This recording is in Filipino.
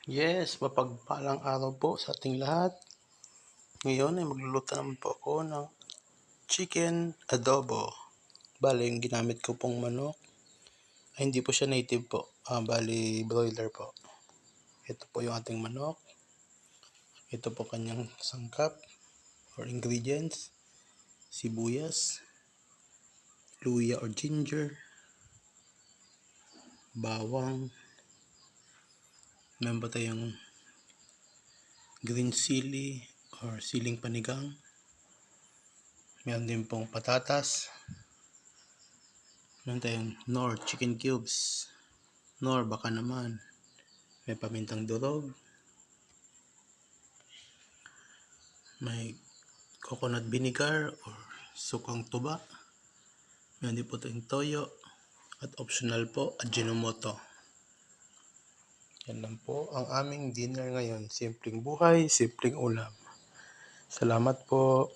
Yes, mapagpalang araw po sa ating lahat. Ngayon ay magluluto naman po ako ng chicken adobo. Bale, yung ginamit ko pong manok ay hindi po siya native po. Bale, broiler po. Ito po yung ating manok. Ito po kanyang sangkap or ingredients. Sibuyas, luya or ginger, bawang, meron pa tayong green chili or siling panigang. Meron din pong patatas. Meron tayong Knorr chicken cubes. Knorr baka naman. May pamintang durog. May coconut vinegar or sukang tuba. Meron din po tayong toyo. At optional po, Ajinomoto. Yan lang po ang aming dinner ngayon. Simpleng buhay, simpleng ulam. Salamat po.